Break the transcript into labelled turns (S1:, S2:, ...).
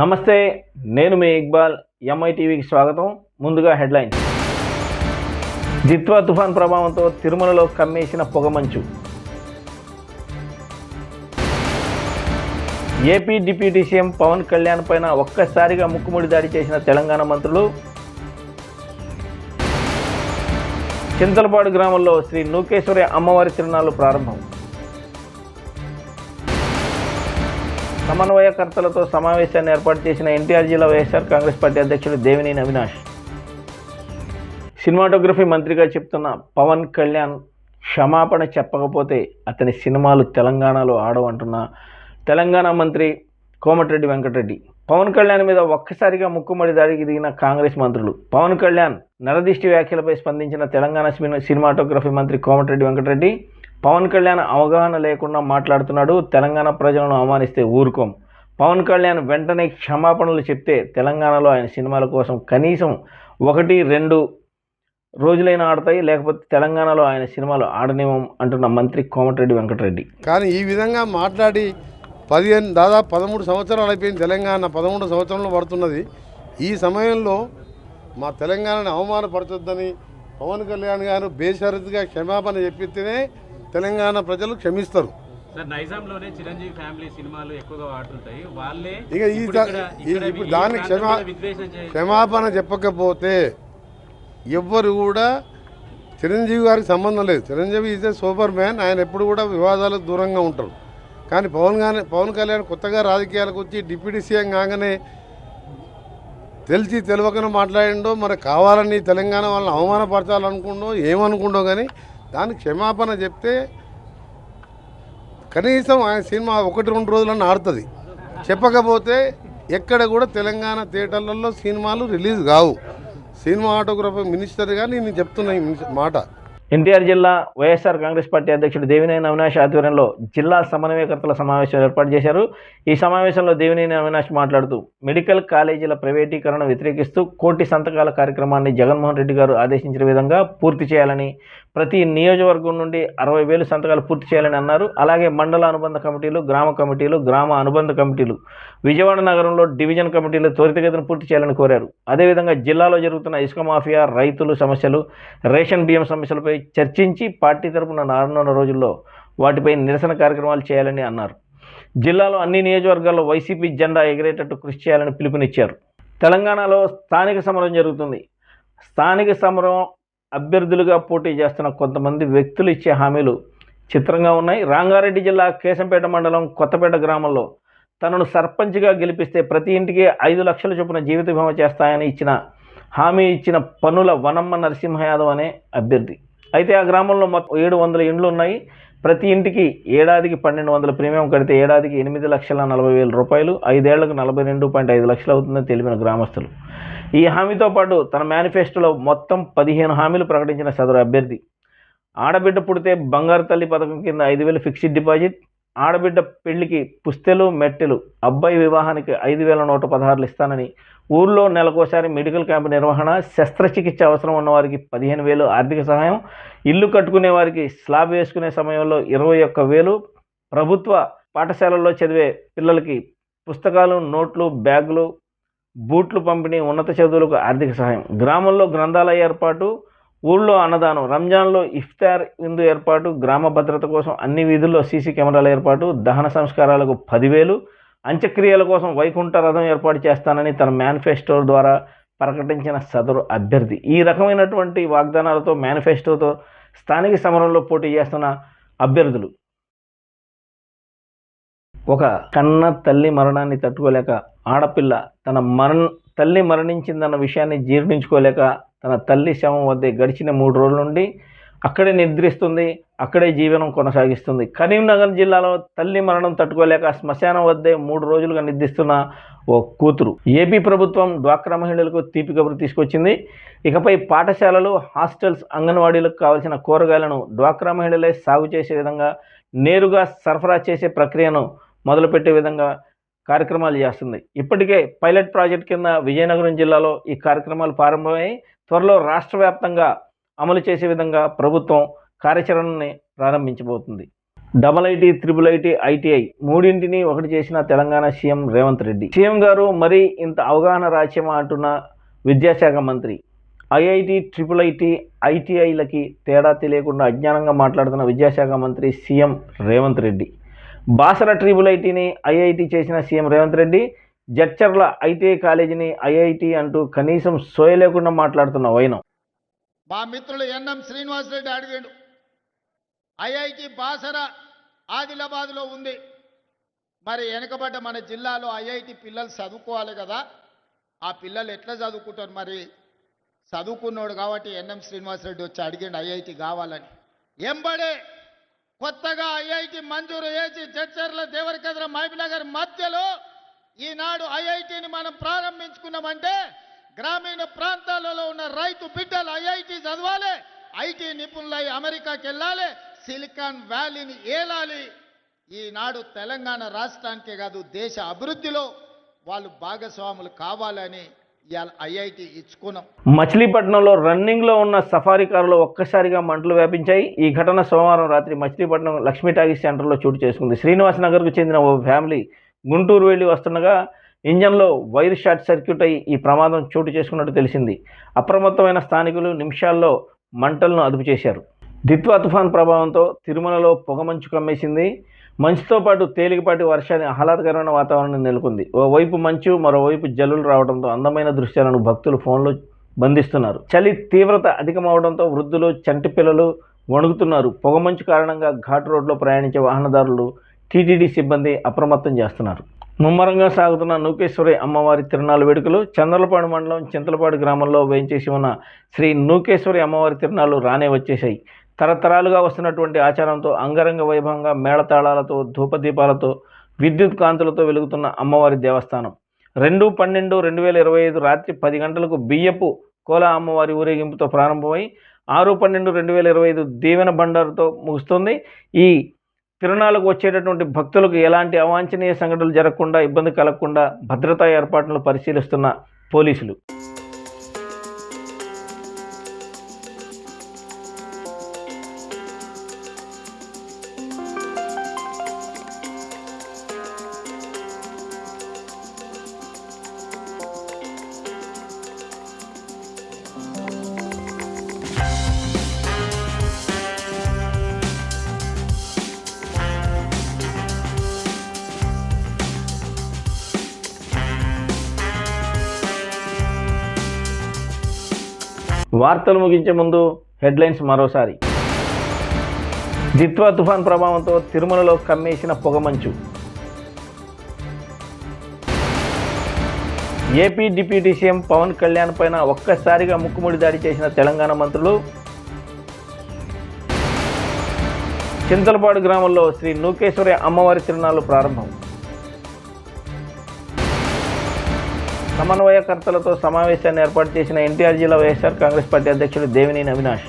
S1: నమస్తే, నేను మీ ఇక్బాల్. ఎంఐ టీవీకి స్వాగతం. ముందుగా హెడ్లైన్స్. దిత్వా తుఫాన్ ప్రభావంతో తిరుమలలో కమ్మేసిన పొగమంచు. AP deputy CM Pawan Kalyan పైన ఒక్కసారిగా ముక్కుముడి దాడి చేసిన తెలంగాణ మంత్రులు. చింతలపాడు గ్రామంలో శ్రీ నూకేశ్వరి అమ్మవారి తిరునాళ్లు ప్రారంభం. సమన్వయకర్తలతో సమావేశాన్ని ఏర్పాటు చేసిన ఎన్టీఆర్ జిల్లా వైఎస్ఆర్ కాంగ్రెస్ పార్టీ అధ్యక్షుడు దేవినేని అవినాష్. సినిమాటోగ్రఫీ మంత్రిగా చెప్తున్న పవన్ కళ్యాణ్ క్షమాపణ చెప్పకపోతే అతని సినిమాలు తెలంగాణలో ఆడవంటున్న తెలంగాణ మంత్రి కోమటిరెడ్డి వెంకటరెడ్డి. పవన్ కళ్యాణ్ మీద ఒక్కసారిగా ముక్కుమడి దాడికి దిగిన కాంగ్రెస్ మంత్రులు. పవన్ కళ్యాణ్ నరదిష్టి వ్యాఖ్యలపై స్పందించిన తెలంగాణ సినిమాటోగ్రఫీ మంత్రి కోమటిరెడ్డి వెంకటరెడ్డి, పవన్ కళ్యాణ్ అవగాహన లేకుండా మాట్లాడుతున్నాడు, తెలంగాణ ప్రజలను అవమానిస్తే ఊరుకోం. పవన్ కళ్యాణ్ వెంటనే క్షమాపణలు చెప్తే తెలంగాణలో ఆయన సినిమాల కోసం కనీసం 1-2 రోజులైనా ఆడతాయి, లేకపోతే తెలంగాణలో ఆయన సినిమాలు ఆడనివ్వం అంటున్న మంత్రి కోమటిరెడ్డి వెంకటరెడ్డి.
S2: కానీ ఈ విధంగా మాట్లాడి దాదాపు 13 సంవత్సరాలు అయిపోయింది. తెలంగాణ 13 సంవత్సరంలో పడుతున్నది. ఈ సమయంలో మా తెలంగాణను అవమానపరచొద్దని పవన్ కళ్యాణ్ గారు బేషరతుగా క్షమాపణ చెప్పితేనే తెలంగాణ ప్రజలు క్షమిస్తారు.
S3: చిరంజీవి ఫ్యామిలీ సినిమాలు ఎక్కువగా వాడుతుంటాయి. వాళ్ళే
S2: ఇప్పుడు దాన్ని క్షమాపణ చెప్పకపోతే ఎవ్వరు కూడా చిరంజీవి గారికి సంబంధం లేదు. Chiranjeevi is a super man. ఆయన ఎప్పుడు కూడా వివాదాలకు దూరంగా ఉంటారు. కానీ పవన్ కళ్యాణ్ కొత్తగా రాజకీయాలకు వచ్చి డిప్యూటీ సీఎం కాగానే తెలిసి తెలియకనే మాట్లాడిండో, మరి కావాలని తెలంగాణ వాళ్ళని అవమానపరచాలనుకుండో ఏమనుకుండో, కానీ దానికి క్షమాపణ చెప్తే కనీసం ఆయన సినిమా 1-2 రోజులన్నా ఆడుతుంది. చెప్పకపోతే ఎక్కడ కూడా తెలంగాణ థియేటర్లలో సినిమాలు రిలీజ్ కావు. సినిమాటోగ్రఫీ మినిస్టర్గా నేను చెప్తున్నా ఈ మాట.
S1: ఎన్టీఆర్ జిల్లా వైఎస్ఆర్ కాంగ్రెస్ పార్టీ అధ్యక్షుడు దేవినేని అవినాష్ ఆధ్వర్యంలో జిల్లా సమన్వయకర్తల సమావేశం ఏర్పాటు చేశారు. ఈ సమావేశంలో దేవినేని అవినాష్ మాట్లాడుతూ మెడికల్ కాలేజీల ప్రైవేటీకరణ వ్యతిరేకిస్తూ 1 కోటి సంతకాల కార్యక్రమాన్ని జగన్మోహన్ రెడ్డి గారు ఆదేశించిన విధంగా పూర్తి చేయాలని, ప్రతి నియోజకవర్గం నుండి 60,000 సంతకాలు పూర్తి చేయాలని అన్నారు. అలాగే మండల అనుబంధ కమిటీలు, గ్రామ కమిటీలు, గ్రామ అనుబంధ కమిటీలు, విజయవాడ నగరంలో డివిజన్ కమిటీలు త్వరితగతిన పూర్తి చేయాలని కోరారు. అదేవిధంగా జిల్లాలో జరుగుతున్న ఇసుక మాఫియా, రైతులు సమస్యలు, రేషన్ బియ్యం సమస్యలపై చర్చించి పార్టీ తరపున 400 రోజుల్లో వాటిపై నిరసన కార్యక్రమాలు చేయాలని అన్నారు. జిల్లాలో అన్ని నియోజకవర్గాల్లో వైసీపీ జెండా ఎగిరేటట్టు కృషి చేయాలని పిలుపునిచ్చారు. తెలంగాణలో స్థానిక సమరం జరుగుతుంది. స్థానిక సమరం అభ్యర్థులుగా పోటీ చేస్తున్న కొంతమంది వ్యక్తులు ఇచ్చే హామీలు చిత్రంగా ఉన్నాయి. రంగారెడ్డి జిల్లా కేశంపేట మండలం కొత్తపేట గ్రామంలో తనను సర్పంచ్గా గెలిపిస్తే ప్రతి ఇంటికి 5 లక్షల చొప్పున జీవిత బీమా చేస్తాయని హామీ ఇచ్చిన పనుల వనమ్మ నరసింహ యాదవ్ అనే అభ్యర్థి. అయితే ఆ గ్రామంలో మొత్తం 700 ఇండ్లు ఉన్నాయి. ప్రతి ఇంటికి ఏడాదికి 1,200 ప్రీమియం కడితే ఏడాదికి 8,40,000 రూపాయలు, 5 ఏళ్లకు 42.5 లక్షలు అవుతుందని తెలిపిన గ్రామస్తులు. ఈ హామీతో పాటు తన మేనిఫెస్టోలో మొత్తం 15 హామీలు ప్రకటించిన సదరు అభ్యర్థి ఆడబిడ్డ పుడితే బంగారు తల్లి పథకం కింద 5,000 ఫిక్స్డ్ డిపాజిట్, ఆడబిడ్డ పెళ్లికి పుస్తెలు మెట్టెలు, అబ్బాయి వివాహానికి 5,116 ఇస్తానని, ఊర్లో నెలకోసారి మెడికల్ క్యాంపు నిర్వహణ, శస్త్రచికిత్స అవసరం ఉన్నవారికి 15,000 ఆర్థిక సహాయం, ఇల్లు కట్టుకునే వారికి స్లాబ్ వేసుకునే సమయంలో 21,000, ప్రభుత్వ పాఠశాలల్లో చదివే పిల్లలకి పుస్తకాలు, నోట్లు, బ్యాగులు, బూట్లు పంపిణీ, ఉన్నత చదువులకు ఆర్థిక సహాయం, గ్రామంలో గ్రంథాలయ ఏర్పాటు, ఊళ్ళో అన్నదానం, రంజాన్లో ఇఫ్తార్ విందు ఏర్పాటు, గ్రామ భద్రత కోసం అన్ని వీధుల్లో సీసీ కెమెరాల ఏర్పాటు, దహన సంస్కారాలకు 10,000, అంత్యక్రియల కోసం వైకుంఠ రథం ఏర్పాటు చేస్తానని తన మేనిఫెస్టో ద్వారా ప్రకటించిన సదరు అభ్యర్థి. ఈ రకమైనటువంటి వాగ్దానాలతో మేనిఫెస్టోతో స్థానిక సమరంలో పోటీ చేస్తున్న అభ్యర్థులు ఒక కన్న తల్లి మరణాన్ని తట్టుకోలేక, ఆడపిల్ల తన తల్లి మరణించిందన్న విషయాన్ని జీర్ణించుకోలేక తన తల్లి శవం వద్దే గడిచిన 3 రోజుల నుండి అక్కడే నిద్రిస్తుంది, అక్కడే జీవనం కొనసాగిస్తుంది. కరీంనగర్ జిల్లాలో తల్లి మరణం తట్టుకోలేక శ్మశానం వద్దే 3 రోజులుగా నిద్రిస్తున్న ఓ కూతురు. ఏపీ ప్రభుత్వం డ్వాక్రా మహిళలకు తీపి కబురు తీసుకొచ్చింది. ఇకపై పాఠశాలలు, హాస్టల్స్, అంగన్వాడీలకు కావాల్సిన కూరగాయలను డ్వాక్రా మహిళలే సాగు చేసే విధంగా, నేరుగా సరఫరా చేసే ప్రక్రియను మొదలుపెట్టే విధంగా కార్యక్రమాలు చేస్తుంది. ఇప్పటికే పైలట్ ప్రాజెక్ట్ కింద విజయనగరం జిల్లాలో ఈ కార్యక్రమాలు ప్రారంభమై త్వరలో రాష్ట్ర వ్యాప్తంగా అమలు చేసే విధంగా ప్రభుత్వం కార్యాచరణని ప్రారంభించబోతుంది. ఐఐటి, IIIT, ITI మూడింటిని ఒకటి చేసిన తెలంగాణ సీఎం రేవంత్ రెడ్డి. సీఎం గారు మరీ ఇంత అవగాహన రాజ్యమా అంటున్న విద్యాశాఖ మంత్రి. ఐఐటి, IIIT, ITIలకి తేడా తెలియకుండా అజ్ఞానంగా మాట్లాడుతున్న విద్యాశాఖ మంత్రి సీఎం రేవంత్ రెడ్డి. బాసర IIITని IIT చేసిన సీఎం రేవంత్ రెడ్డి జడ్చర్ల ITI కాలేజీని IIT అంటూ కనీసం సోయ లేకుండా మాట్లాడుతున్న వైనం.
S4: మా మిత్రులు ఎన్ఎం శ్రీనివాసరెడ్డి అడిగాడు, IIT బాసర ఆదిలాబాద్లో ఉంది, మరి వెనకబడ్డ మన జిల్లాలో IIT పిల్లలు చదువుకోవాలి కదా, ఆ పిల్లలు ఎట్లా చదువుకుంటారు? మరి చదువుకున్నాడు కాబట్టి ఎన్ఎం శ్రీనివాసరెడ్డి వచ్చి అడిగాడు IIT కావాలని. ఎంబడే కొత్తగా IIT మంజూరు చేసి జడ్చర్ల, దేవరకద్ర, మహబూబ్నగర్ మధ్యలో ఈనాడు IITని మనం ప్రారంభించుకున్నామంటే గ్రామీణ ప్రాంతాలలో ఉన్న రైతు బిడ్డలు IIT చదవాలి, IT నిపుణులై అమెరికాకి వెళ్ళాలి, సిలికాన్ వ్యాలీని ఏలాలి. ఈనాడు తెలంగాణ రాష్ట్రానికే కాదు దేశ అభివృద్ధిలో వాళ్ళు భాగస్వాములు కావాలని ఇవాళ IIT ఇచ్చుకున్నాం.
S1: మచిలీపట్నంలో రన్నింగ్లో ఉన్న సఫారీ కారులో ఒక్కసారిగా మంటలు వ్యాపించాయి. ఈ ఘటన సోమవారం రాత్రి మచిలీపట్నం లక్ష్మీ టాకీస్ సెంటర్లో చోటు చేసుకుంది. శ్రీనివాస్ నగర్కు చెందిన ఓ ఫ్యామిలీ గుంటూరు వెళ్ళి వస్తుండగా ఇంజన్లో వైర్ షార్ట్ సర్క్యూట్ అయి ఈ ప్రమాదం చోటు చేసుకున్నట్టు తెలిసింది. అప్రమత్తమైన స్థానికులు నిమిషాల్లో మంటలను అదుపు చేశారు. దిత్వా తుఫాన్ ప్రభావంతో తిరుమలలో పొగమంచు కమ్మేసింది. మంచుతో పాటు తేలికపాటి వర్షాన్ని ఆహ్లాదకరమైన వాతావరణం నెలకొంది. ఓవైపు మంచు, మరోవైపు జల్లులు రావడంతో అందమైన దృశ్యాలను భక్తులు ఫోన్లో బంధిస్తున్నారు. చలి తీవ్రత అధికమవడంతో వృద్ధులు, చంటి పిల్లలు వణుకుతున్నారు. పొగమంచు కారణంగా ఘాట్ రోడ్లో ప్రయాణించే వాహనదారులు, టీటీడీ సిబ్బంది అప్రమత్తం చేస్తున్నారు. ముమ్మరంగా సాగుతున్న నూకేశ్వరి అమ్మవారి తిరునాళ్ళ వేడుకలు. చంద్రలపాడు మండలం చింతలపాడు గ్రామంలో వేయించేసి ఉన్న శ్రీ నూకేశ్వరి అమ్మవారి తిరునాళ్ళు రానే వచ్చేశాయి. తరతరాలుగా వస్తున్నటువంటి ఆచారంతో అంగరంగ వైభవంగా మేళతాళాలతో, ధూపదీపాలతో, విద్యుత్ కాంతులతో వెలుగుతున్న అమ్మవారి దేవస్థానం 2/12/2025 రాత్రి 10 గంటలకు బియ్యపు కోలా అమ్మవారి ఊరేగింపుతో ప్రారంభమై 6/12/2025 దీవెన బండారుతో ముగుస్తుంది. ఈ తిరునాళ్ళకు వచ్చేటటువంటి భక్తులకు ఎలాంటి అవాంఛనీయ సంఘటనలు జరగకుండా, ఇబ్బంది కలగకుండా భద్రతా ఏర్పాట్లను పరిశీలిస్తున్న పోలీసులు. వార్తలు ముగించే ముందు హెడ్లైన్స్ మరోసారి. దిత్వా తుఫాన్ ప్రభావంతో తిరుమలలో కమ్మేసిన పొగమంచు. AP deputy CM Pawan Kalyan పైన ఒక్కసారిగా ముక్కుముడి దాడి చేసిన తెలంగాణ మంత్రులు. చింతలపాడు గ్రామంలో శ్రీ నూకేశ్వరి అమ్మవారి తిరునాళ్లు ప్రారంభం. సమన్వయకర్తలతో సమావేశాన్ని ఏర్పాటు చేసిన ఎన్టీఆర్ జిల్లా వైఎస్ఆర్ కాంగ్రెస్ పార్టీ అధ్యక్షుడు దేవినేని అవినాష్.